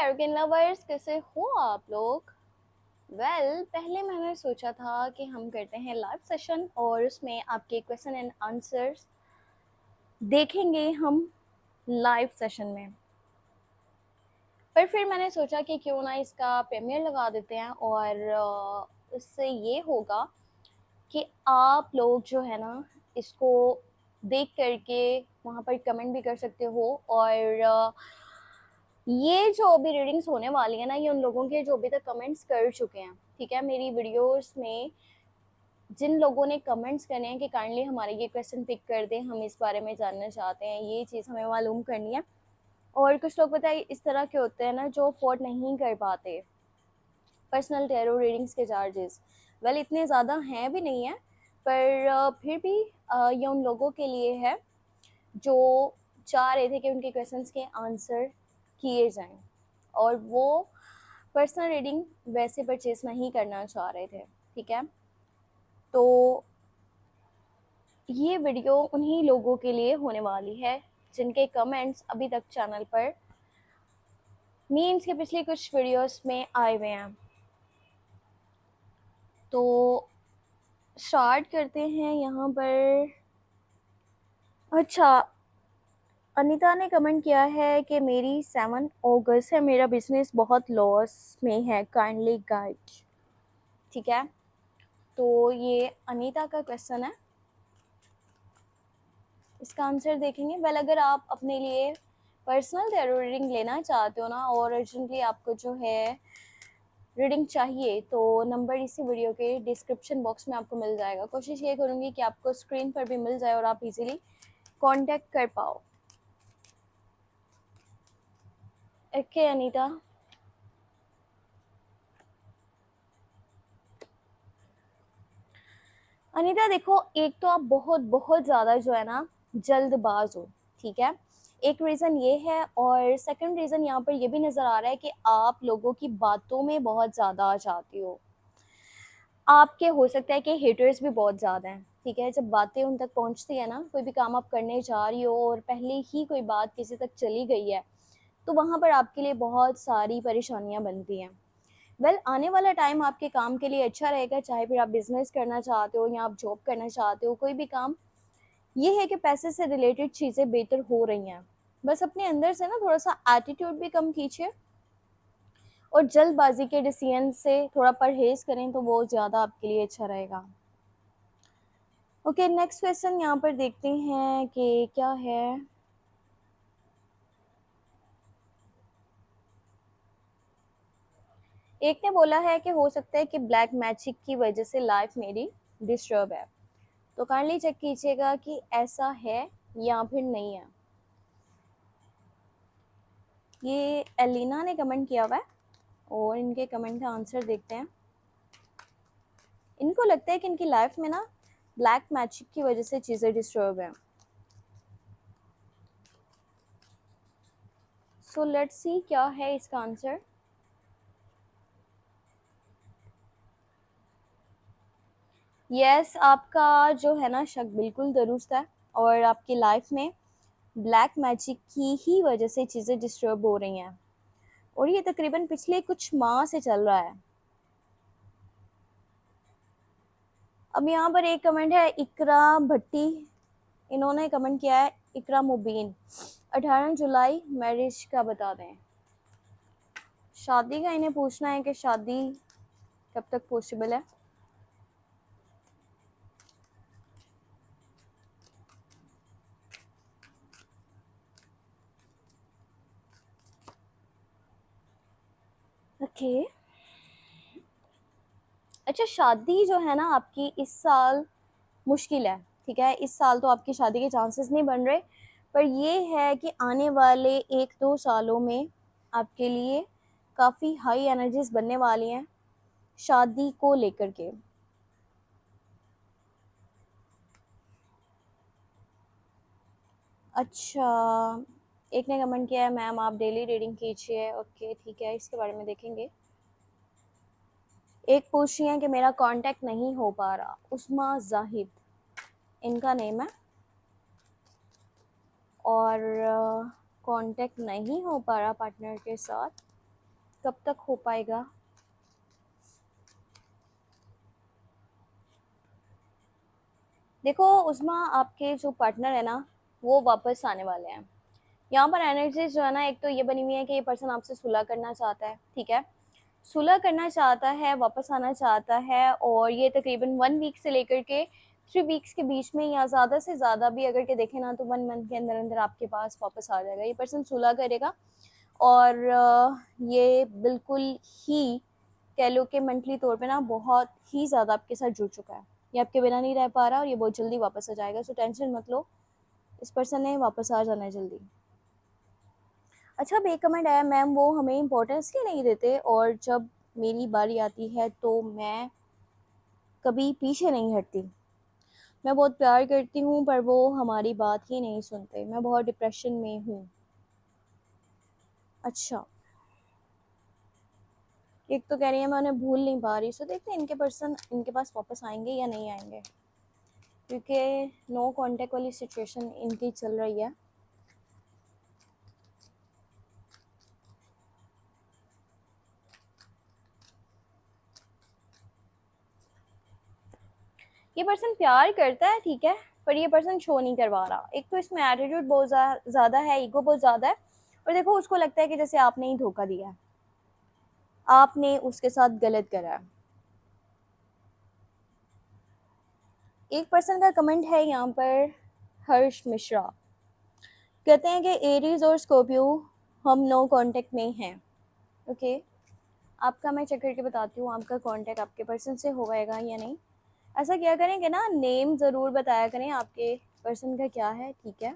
एरोगेन lovers, कैसे हो आप लोग? पहले मैंने सोचा था कि हम करते हैं लाइव सेशन और उसमें आपके क्वेश्चन एंड आंसर्स देखेंगे हम लाइव सेशन में। पर फिर मैंने सोचा कि क्यों ना इसका प्रीमियर लगा देते हैं और इससे ये होगा कि आप लोग जो है ना इसको देख करके वहाँ पर कमेंट भी कर सकते हो। और ये जो अभी रीडिंग्स होने वाली है ना, ये उन लोगों के जो अभी तक कमेंट्स कर चुके हैं। ठीक है, मेरी वीडियोस में जिन लोगों ने कमेंट्स करने हैं कि काइंडली हमारे ये क्वेश्चन पिक कर दें, हम इस बारे में जानना चाहते हैं, ये चीज़ हमें मालूम करनी है। और कुछ लोग पता है इस तरह के होते हैं ना जो अफोर्ड नहीं कर पाते पर्सनल टैरो रीडिंग्स के चार्जेस। इतने ज़्यादा हैं भी नहीं है, पर फिर भी ये उन लोगों के लिए है जो चाह रहे थे कि उनके क्वेश्चंस के आंसर किए जाएं और वो पर्सनल रीडिंग वैसे परचेज नहीं करना चाह रहे थे। ठीक है, तो ये वीडियो उन्हीं लोगों के लिए होने वाली है जिनके कमेंट्स अभी तक चैनल पर मीन्स के पिछली कुछ वीडियोस में आए हुए हैं। तो स्टार्ट करते हैं यहाँ पर। अच्छा, अनीता ने कमेंट किया है कि मेरी 7 अगस्त है, मेरा बिजनेस बहुत लॉस में है, काइंडली गाइड। ठीक है, तो ये अनीता का क्वेश्चन है, इसका आंसर देखेंगे। अगर आप अपने लिए पर्सनल टैरो रीडिंग लेना चाहते हो ना और अर्जेंटली आपको जो है रीडिंग चाहिए, तो नंबर इसी वीडियो के डिस्क्रिप्शन बॉक्स में आपको मिल जाएगा। कोशिश ये करूँगी कि आपको स्क्रीन पर भी मिल जाए और आप इजीली कांटेक्ट कर पाओ। ओके अनीता, अनीता देखो, एक तो आप बहुत बहुत ज़्यादा जो है ना जल्दबाज हो। ठीक है, एक रीज़न ये है और सेकंड रीज़न यहाँ पर ये भी नज़र आ रहा है कि आप लोगों की बातों में बहुत ज़्यादा आ जाती हो। आपके हो सकता है कि हेटर्स भी बहुत ज़्यादा हैं। ठीक है, जब बातें उन तक पहुँचती है ना, कोई भी काम आप करने जा रही हो और पहले ही कोई बात किसी तक चली गई है, तो वहाँ पर आपके लिए बहुत सारी परेशानियाँ बनती हैं। आने वाला टाइम आपके काम के लिए अच्छा रहेगा, चाहे फिर आप बिजनेस करना चाहते हो या आप जॉब करना चाहते हो, कोई भी काम। ये है कि पैसे से रिलेटेड चीज़ें बेहतर हो रही हैं। बस अपने अंदर से ना थोड़ा सा एटीट्यूड भी कम कीजिए और जल्दबाजी के डिसीजन से थोड़ा परहेज करें तो वो ज़्यादा आपके लिए अच्छा रहेगा। ओके, नेक्स्ट क्वेश्चन यहाँ पर देखते हैं कि क्या है। एक ने बोला है कि हो सकता है कि ब्लैक मैजिक की वजह से लाइफ मेरी डिस्टर्ब है, तो काइंडली चेक कीजिएगा कि ऐसा है या फिर नहीं है। ये एलिना ने कमेंट किया हुआ है और इनके कमेंट का आंसर देखते हैं। इनको लगता है कि इनकी लाइफ में ना ब्लैक मैजिक की वजह से चीज़ें डिस्टर्ब हैं। सो लेट्स सी क्या है इसका आंसर। यस, आपका जो है ना शक बिल्कुल दुरुस्त है और आपकी लाइफ में ब्लैक मैजिक की ही वजह से चीज़ें डिस्टर्ब हो रही हैं और ये तकरीबन पिछले कुछ माह से चल रहा है। अब यहाँ पर एक कमेंट है इकरा भट्टी, इन्होंने कमेंट किया है इकरा मुबीन, 18 जुलाई मैरिज का बता दें। शादी का इन्हें पूछना है कि शादी कब तक पॉसिबल है। ओके, अच्छा, शादी जो है ना आपकी इस साल मुश्किल है। ठीक है, इस साल तो आपकी शादी के चांसेस नहीं बन रहे, पर ये है कि आने वाले 1-2 सालों में आपके लिए काफ़ी हाई एनर्जीज बनने वाली हैं शादी को लेकर के। अच्छा, एक ने कमेंट किया है मैम आप डेली रीडिंग कीजिए। ओके ठीक है, इसके बारे में देखेंगे। एक पूछ रही है कि मेरा कांटेक्ट नहीं हो पा रहा, उस्मा जाहिद इनका नेम है, और कांटेक्ट नहीं हो पा रहा पार्टनर के साथ। कब तक हो पाएगा? देखो उस्मा, आपके जो पार्टनर है ना वो वापस आने वाले हैं। यहाँ पर एनर्जी जो है ना, एक तो ये बनी हुई है कि ये पर्सन आपसे सुलह करना चाहता है, ठीक है, सुलह करना चाहता है, वापस आना चाहता है, और ये तकरीबन 1 वीक से लेकर के 3 वीक्स के बीच में, या ज़्यादा से ज़्यादा भी अगर के देखें ना तो 1 मंथ के अंदर अंदर आपके पास वापस आ जाएगा। ये पर्सन सुलह करेगा और ये बिल्कुल ही कह लो कि मेंटली तौर पे ना बहुत ही ज़्यादा आपके साथ जुड़ चुका है। ये आपके बिना नहीं रह पा रहा और ये बहुत जल्दी वापस आ जाएगा, सो टेंशन मत लो, इस पर्सन ने वापस आ जाना है जल्दी। अच्छा, अब एक कमेंट आया, मैम वो हमें इम्पोर्टेंस क्यों नहीं देते और जब मेरी बारी आती है तो मैं कभी पीछे नहीं हटती। मैं बहुत प्यार करती हूँ पर वो हमारी बात ही नहीं सुनते। मैं बहुत डिप्रेशन में हूँ। अच्छा, एक तो कह रही है मैं उन्हें भूल नहीं पा रही। सो देखते हैं इनके पर्सन इनके पास वापस आएंगे या नहीं आएंगे, क्योंकि नो कांटेक्ट वाली सिचुएशन इनकी चल रही है। ये पर्सन प्यार करता है, ठीक है, पर ये पर्सन शो नहीं करवा रहा। एक तो इसमें एटीट्यूड बहुत ज़्यादा है, ईगो बहुत ज़्यादा है, और देखो उसको लगता है कि जैसे आपने ही धोखा दिया है, आपने उसके साथ गलत करा है। एक पर्सन का कमेंट है यहाँ पर, हर्ष मिश्रा, कहते हैं कि एरीज और स्कॉर्पियो हम नो कांटेक्ट में हैं। ओके, आपका मैं चेक करके बताती हूँ आपका कांटेक्ट आपके पर्सन से हो पाएगा या नहीं। ऐसा क्या करेंगे ना, नेम ज़रूर बताया करें आपके पर्सन का क्या है, ठीक है,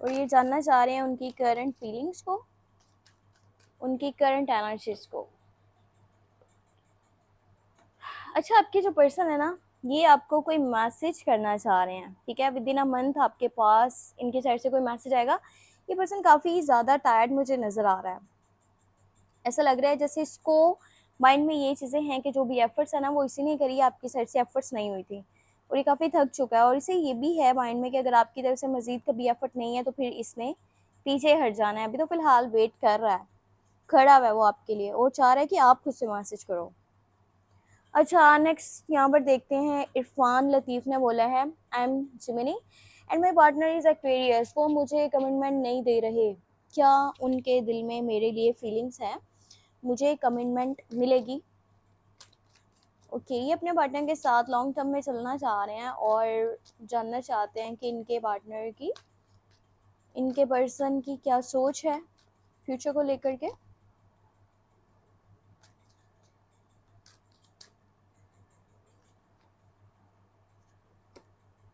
और ये जानना चाह रहे हैं उनकी करंट फीलिंग्स को, उनकी करंट एनर्जीज को। अच्छा, आपके जो पर्सन है ना ये आपको कोई मैसेज करना चाह रहे हैं, ठीक है, विद इन अ मंथ आपके पास इनके साइड से कोई मैसेज आएगा। ये पर्सन काफ़ी ज़्यादा टायर्ड मुझे नज़र आ रहा है। ऐसा लग रहा है जैसे इसको माइंड में ये चीज़ें हैं कि जो भी एफर्ट्स है ना वो इसी ने करी, आपकी साइड से एफर्ट्स नहीं हुई थी, और ये काफ़ी थक चुका है। और इसे ये भी है माइंड में कि अगर आपकी तरफ से मज़ीद कभी एफर्ट नहीं है तो फिर इसने पीछे हट जाना है। अभी तो फ़िलहाल वेट कर रहा है, खड़ा हुआ है वो आपके लिए, और चाह रहा है कि आप खुद से मैसेज करो। अच्छा, नेक्स्ट यहाँ पर देखते हैं, इरफान लतीफ़ ने बोला है, I am Gemini and my partner is Aquarius, वो मुझे कमिटमेंट नहीं दे रहे, क्या उनके दिल में मेरे लिए फीलिंग्स हैं, मुझे कमिटमेंट मिलेगी? ओके, ये अपने पार्टनर के साथ लॉन्ग टर्म में चलना चाह रहे हैं और जानना चाहते हैं कि इनके पार्टनर की, इनके पर्सन की क्या सोच है फ्यूचर को लेकर के।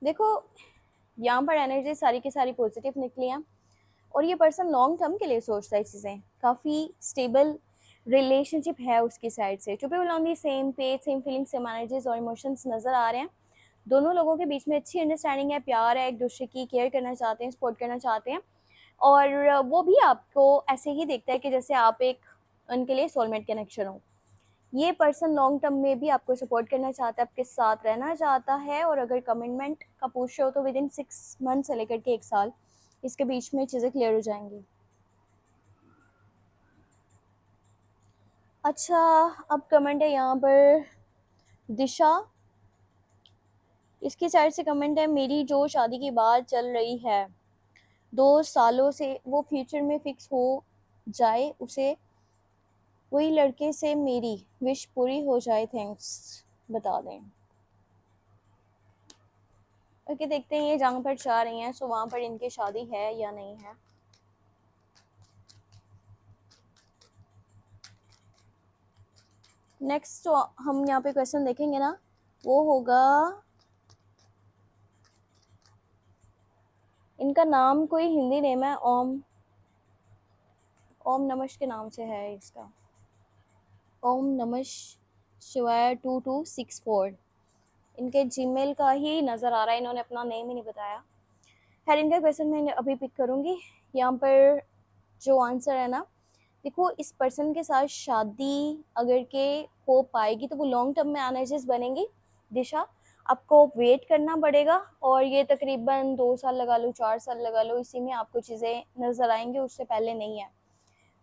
देखो यहाँ पर एनर्जी सारी की सारी पॉजिटिव निकली हैं, और ये पर्सन लॉन्ग टर्म के लिए सोचता है चीज़ें, काफ़ी स्टेबल रिलेशनशिप है उसकी साइड से। Two people on the same page, same feelings, same energies और इमोशंस नज़र आ रहे हैं। दोनों लोगों के बीच में अच्छी अंडरस्टैंडिंग है, प्यार है, एक दूसरे की केयर करना चाहते हैं, सपोर्ट करना चाहते हैं, और वो भी आपको ऐसे ही देखता है कि जैसे आप एक उनके लिए सोलमेट कनेक्शन हो। ये पर्सन लॉन्ग टर्म में भी आपको सपोर्ट करना चाहता है, आपके साथ रहना चाहता है, और अगर कमिटमेंट का पूछ रहे हो तो विद इन 6 मंथ से लेकर के 1 साल इसके बीच में चीज़ें क्लियर हो जाएंगी। अच्छा, अब कमेंट है यहाँ पर दिशा, इसकी साइड से कमेंट है, मेरी जो शादी की बात चल रही है 2 सालों से वो फ्यूचर में फिक्स हो जाए, उसे वही लड़के से मेरी विश पूरी हो जाए, थैंक्स बता दें। ओके, देखते हैं ये जहाँ पर चाह रही हैं सो वहाँ पर इनकी शादी है या नहीं है। नेक्स्ट तो हम यहाँ पे क्वेश्चन देखेंगे ना, वो होगा, इनका नाम कोई हिंदी नेम है, ओम ओम नमः के नाम से है इसका, ओम नमः शिवाय 2264 इनके जीमेल का ही नज़र आ रहा है, इन्होंने अपना नेम ही नहीं बताया। खैर, इनका क्वेश्चन मैं अभी पिक करूँगी। यहाँ पर जो आंसर है ना, देखो इस पर्सन के साथ शादी अगर के हो पाएगी तो वो लॉन्ग टर्म में एनर्जीज बनेंगी। दिशा, आपको वेट करना पड़ेगा, और ये तकरीबन 2 साल लगा लो, 4 साल लगा लो, इसी में आपको चीज़ें नज़र आएंगी, उससे पहले नहीं है।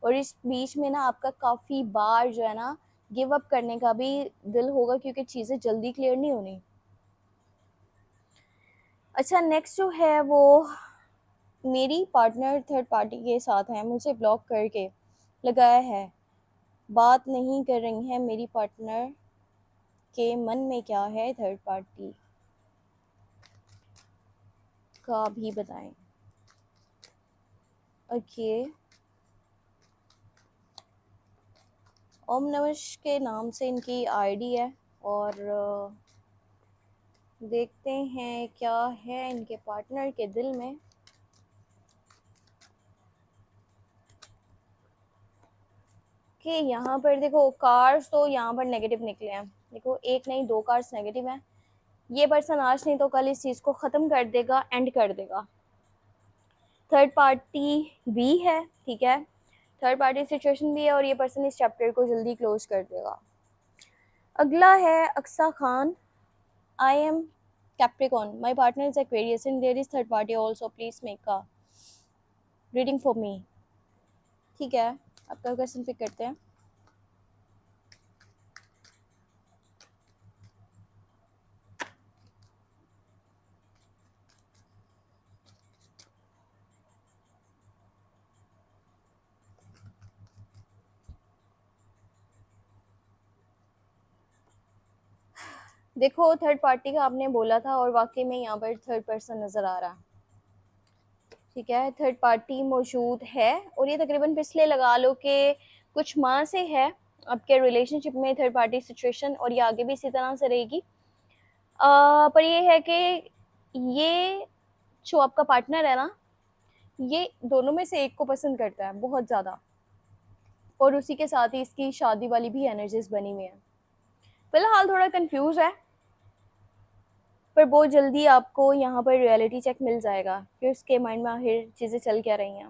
और इस बीच में ना आपका काफ़ी बार जो है ना गिव अप करने का भी दिल होगा, क्योंकि चीज़ें जल्दी क्लियर नहीं होनी। अच्छा, नेक्स्ट जो है वो मेरी पार्टनर थर्ड पार्टी के साथ है, मुझे ब्लॉक करके लगाया है, बात नहीं कर रही है, मेरी पार्टनर के मन में क्या है थर्ड पार्टी का भी बताएं। ओके, ओम नमः के नाम से इनकी आईडी है, और देखते हैं क्या है इनके पार्टनर के दिल में। कि यहाँ पर देखो कार्ड्स तो यहाँ पर नेगेटिव निकले हैं, देखो एक नहीं दो कार्ड्स नेगेटिव हैं। ये पर्सन आज नहीं तो कल इस चीज़ को ख़त्म कर देगा, एंड कर देगा। थर्ड पार्टी भी है, ठीक है, थर्ड पार्टी सिचुएशन भी है, और ये पर्सन इस चैप्टर को जल्दी क्लोज कर देगा। अगला है Aqsa Khan. I am Capricorn, my partner is Aquarius and there is third party also, please make a reading for me. ठीक है, आपका क्वेश्चन पिक करते हैं। देखो थर्ड पार्टी का आपने बोला था, और वाकई में यहाँ पर थर्ड पर्सन नज़र आ रहा है। ठीक है, थर्ड पार्टी मौजूद है, और ये तकरीबन पिछले लगा लो कि कुछ माह से है आपके रिलेशनशिप में थर्ड पार्टी सिचुएशन, और ये आगे भी इसी तरह से रहेगी। पर ये है कि ये जो आपका पार्टनर है ना, ये दोनों में से एक को पसंद करता है बहुत ज़्यादा, और उसी के साथ ही इसकी शादी वाली भी एनर्जीज बनी हुई है। फिलहाल थोड़ा कंफ्यूज है, पर बहुत जल्दी आपको यहाँ पर रियलिटी चेक मिल जाएगा कि उसके माइंड में आखिर चीज़ें चल क्या रही हैं।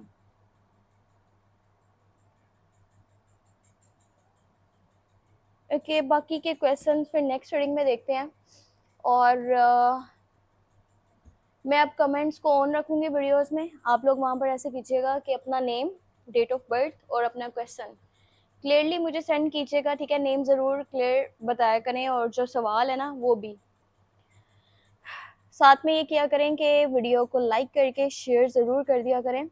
ओके, बाकी के क्वेश्चंस फिर नेक्स्ट रीडिंग में देखते हैं। और मैं अब कमेंट्स को ऑन रखूँगी वीडियोस में, आप लोग वहाँ पर ऐसे कीजिएगा कि अपना नेम, डेट ऑफ बर्थ और अपना क्वेश्चन क्लियरली मुझे सेंड कीजिएगा। ठीक है, नेम ज़रूर क्लियर बताया करें, और जो सवाल है ना वो भी। साथ में ये किया करें कि वीडियो को लाइक करके शेयर ज़रूर कर दिया करें,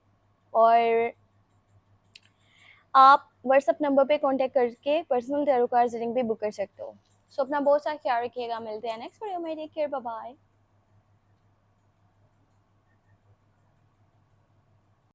और आप व्हाट्सएप नंबर पे कांटेक्ट करके पर्सनल टैरो कार्ड रीडिंग भी बुक कर सकते हो। सो अपना बहुत सारा ख्याल रखिएगा, मिलते हैं नेक्स्ट वीडियो में, टेक केयर, बाय बाय।